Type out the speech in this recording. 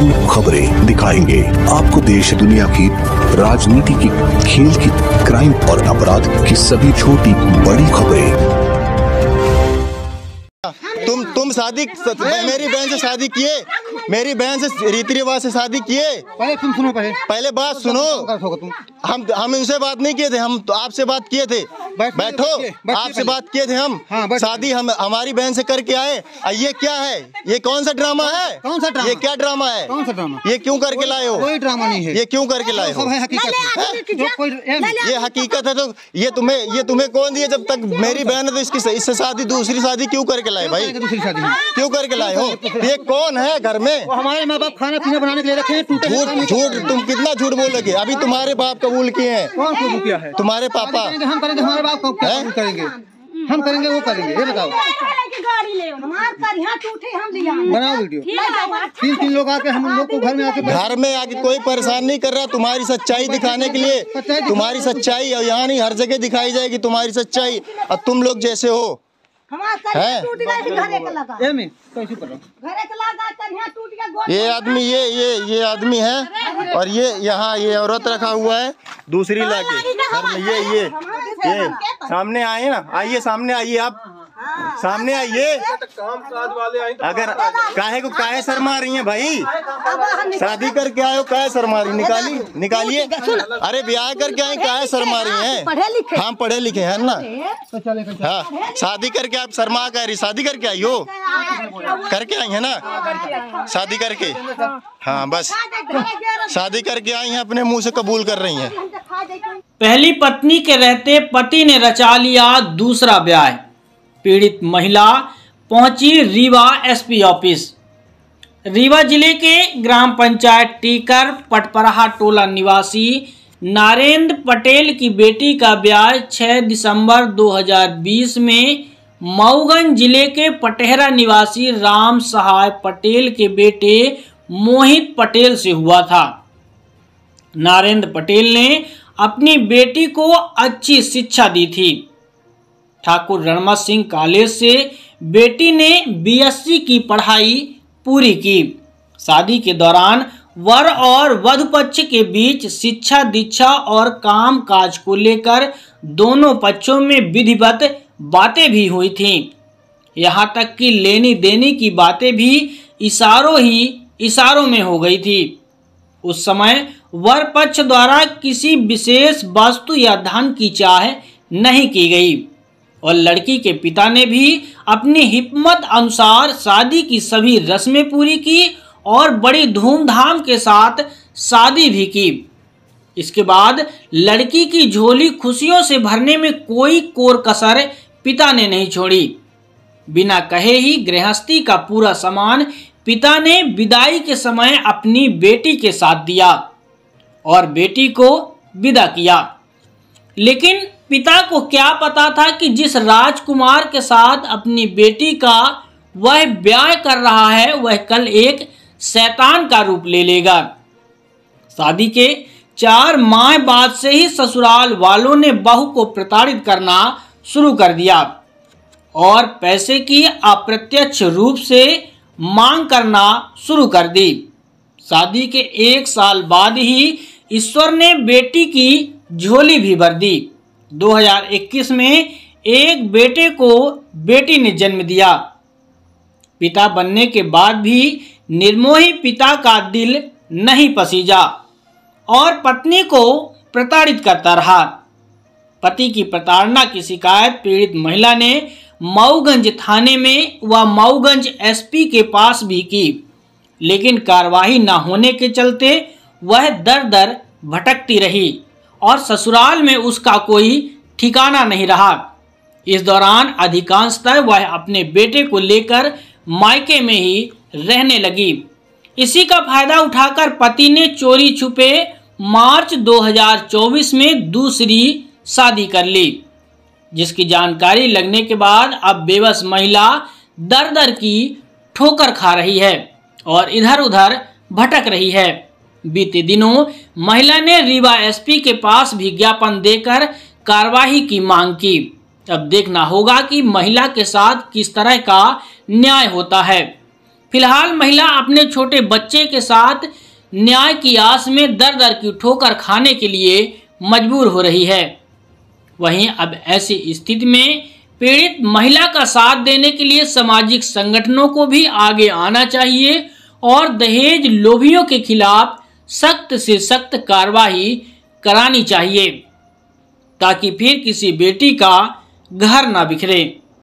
तमाम खबरें दिखाएंगे आपको। देश दुनिया की राजनीति की, खेल की, क्राइम और अपराध की सभी छोटी बड़ी खबरें। तुम शादी मेरी बहन से शादी किए, मेरी बहन से रीति रिवाज से शादी किए। पहले तुम सुनो, पहले बात सुनो। हम इनसे बात नहीं किए थे, हम तो आपसे बात किए थे। बैठो, आपसे बात किए थे हम। शादी हम हमारी बहन से करके आए। ये क्या है? ये कौन सा ड्रामा है? कौन सा ड्रामा? ये क्या ड्रामा है? कौन सा ड्रामा? ये क्यों करके लाए हो? कोई ड्रामा नहीं है। ये क्यों करके लाए हो? सब है हकीकत है। ये हकीकत है तो ये तुम्हें कौन दिया? जब तक मेरी बहन है तो इससे शादी, दूसरी शादी क्यों करके लाए भाई? दूसरी शादी क्यों करके लाए हो? ये कौन है घर में? हमारे माँ बाप खाना पीना बनाने के लिए रखे हैं। झूठ, तुम कितना झूठ बोलोगे? अभी तुम्हारे बाप कबूल किए हैं। कौन कबूल किया है? तुम्हारे पापा। हम करेंगे, हमारे बाप कब करेंगे? हम करेंगे, वो करेंगे। ये बताओ। बनाओ वीडियो। 3 लोग आके हम लोग को घर में आके कोई परेशान नहीं कर रहा। तुम्हारी सच्चाई दिखाने के लिए, तुम्हारी सच्चाई और यहाँ नहीं हर जगह दिखाई जाएगी तुम्हारी सच्चाई। और तुम लोग जैसे हो ये आदमी, ये आदमी है और ये यहाँ ये औरत रखा हुआ है दूसरी लाके। ये सामने आए ना, आइए सामने आइए, आप सामने आइए। अगर काहे शर्मा रही हैं भाई? शादी करके आए हो, काहे शर्मा रही? निकालिए। अरे ब्याह करके आए, काहे शर्मा रही हैं? हम पढ़े लिखे हैं ना। हाँ, शादी करके आप शर्मा कह रही? शादी करके आई हो? करके आई है ना शादी करके? हाँ बस शादी करके आई हैं, अपने मुंह से कबूल कर रही हैं। पहली पत्नी के रहते पति ने रचा लिया दूसरा ब्याह। पीड़ित महिला पहुंची रीवा एसपी ऑफिस। रीवा जिले के ग्राम पंचायत टीकर पटपराहा टोला निवासी नारेंद्र पटेल की बेटी का ब्याह 6 दिसंबर 2020 में मऊगंज जिले के पटेहरा निवासी राम सहाय पटेल के बेटे मोहित पटेल से हुआ था। नारेंद्र पटेल ने अपनी बेटी को अच्छी शिक्षा दी थी। ठाकुर रणमत सिंह कॉलेज से बेटी ने बीएससी की पढ़ाई पूरी की। शादी के दौरान वर और वधु पक्ष के बीच शिक्षा दीक्षा और काम काज को लेकर दोनों पक्षों में विधिवत बातें भी हुई थीं। यहाँ तक कि लेनी देनी की बातें भी इशारों में हो गई थी। उस समय वर पक्ष द्वारा किसी विशेष वस्तु या धन की चाह नहीं की गई और लड़की के पिता ने भी अपनी हिम्मत अनुसार शादी की सभी रस्में पूरी की और बड़ी धूमधाम के साथ शादी भी की। इसके बाद लड़की की झोली खुशियों से भरने में कोई कोर कसर पिता ने नहीं छोड़ी। बिना कहे ही गृहस्थी का पूरा सामान पिता ने विदाई के समय अपनी बेटी के साथ दिया और बेटी को विदा किया। लेकिन पिता को क्या पता था कि जिस राजकुमार के साथ अपनी बेटी का वह ब्याह कर रहा है वह कल एक शैतान का रूप ले लेगा। शादी के 4 माह बाद से ही ससुराल वालों ने बहू को प्रताड़ित करना शुरू कर दिया और पैसे की अप्रत्यक्ष रूप से मांग करना शुरू कर दी। शादी के 1 साल बाद ही ईश्वर ने बेटी की झोली भी भर दी। 2021 में एक बेटे को बेटी ने जन्म दिया। पिता बनने के बाद भी निर्मोही पिता का दिल नहीं पसीजा और पत्नी को प्रताड़ित करता रहा। पति की प्रताड़ना की शिकायत पीड़ित महिला ने मऊगंज थाने में व मऊगंज एसपी के पास भी की, लेकिन कार्रवाई न होने के चलते वह दर दर भटकती रही और ससुराल में उसका कोई ठिकाना नहीं रहा। इस दौरान अधिकांशतः वह अपने बेटे को लेकर मायके में ही रहने लगी। इसी का फायदा उठाकर पति ने चोरी छुपे मार्च 2024 में दूसरी शादी कर ली, जिसकी जानकारी लगने के बाद अब बेबस महिला दर दर की ठोकर खा रही है और इधर उधर भटक रही है। बीते दिनों महिला ने रीवा एसपी के पास भी ज्ञापन देकर कार्रवाई की मांग की। अब देखना होगा कि महिला के साथ किस तरह का न्याय होता है। फिलहाल महिला अपने छोटे बच्चे के साथ न्याय की आस में दर दर की ठोकर खाने के लिए मजबूर हो रही है। वहीं अब ऐसी स्थिति में पीड़ित महिला का साथ देने के लिए सामाजिक संगठनों को भी आगे आना चाहिए और दहेज लोभियों के खिलाफ सख्त से सख्त कार्रवाई करानी चाहिए ताकि फिर किसी बेटी का घर ना बिखरे।